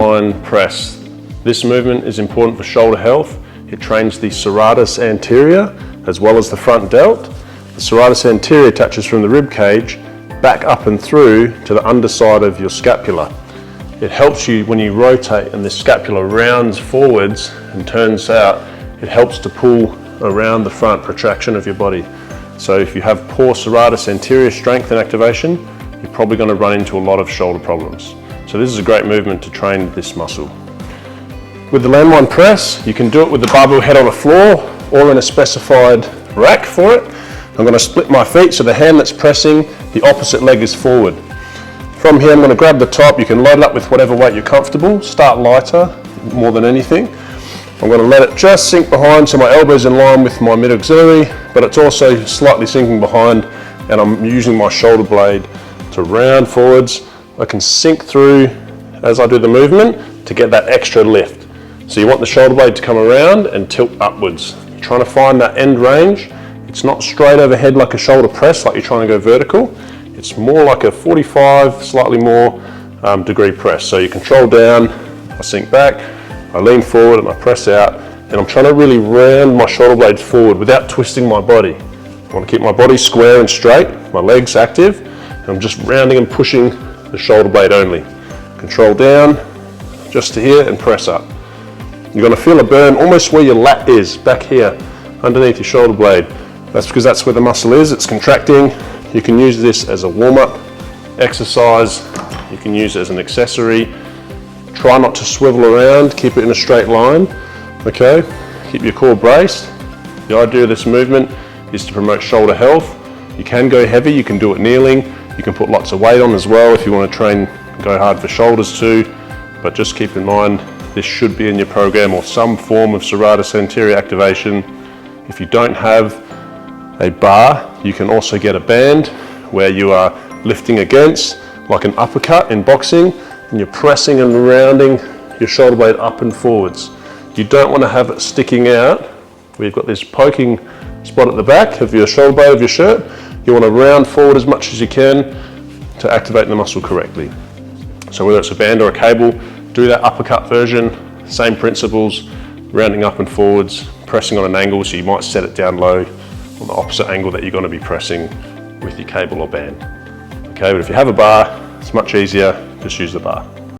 landmine press. This movement is important for shoulder health. It trains the serratus anterior as well as the front delt. The serratus anterior attaches from the rib cage back up and through to the underside of your scapula. It helps you when you rotate and the scapula rounds forwards and turns out. It helps to pull around the front protraction of your body. So if you have poor serratus anterior strength and activation, you're probably going to run into a lot of shoulder problems. So this is a great movement to train this muscle. With the landmine press, you can do it with the barbell head on the floor or in a specified rack for it. I'm going to split my feet so the hand that's pressing, the opposite leg is forward. From here I'm going to grab the top. You can load it up with whatever weight you're comfortable. Start lighter more than anything. I'm going to let it just sink behind so my elbow's in line with my mid auxiliary, but it's also slightly sinking behind, and I'm using my shoulder blade to round forwards. I can sink through as I do the movement to get that extra lift. So you want the shoulder blade to come around and tilt upwards. You're trying to find that end range. It's not straight overhead like a shoulder press, like you're trying to go vertical. It's more like a 45, slightly more degree press. So you control down, I sink back, I lean forward and I press out, and I'm trying to really round my shoulder blades forward without twisting my body. I want to keep my body square and straight, my legs active, and I'm just rounding and pushing the shoulder blade only. Control down, just to here, and press up. You're going to feel a burn almost where your lat is, back here, underneath your shoulder blade. That's because that's where the muscle is, it's contracting. You can use this as a warm-up exercise, you can use it as an accessory. Try not to swivel around, keep it in a straight line, okay? Keep your core braced. The idea of this movement is to promote shoulder health. You can go heavy, you can do it kneeling, you can put lots of weight on as well if you want to train, go hard for shoulders too, but just keep in mind, this should be in your program or some form of serratus anterior activation. If you don't have a bar, you can also get a band where you are lifting against, like an uppercut in boxing, and you're pressing and rounding your shoulder blade up and forwards. You don't want to have it sticking out where you've got this poking spot at the back of your shoulder blade of your shirt. You want to round forward as much as you can to activate the muscle correctly. So whether it's a band or a cable, do that uppercut version, same principles, rounding up and forwards, pressing on an angle, so you might set it down low on the opposite angle that you're going to be pressing with your cable or band. Okay, but if you have a bar, it's much easier, just use the bar.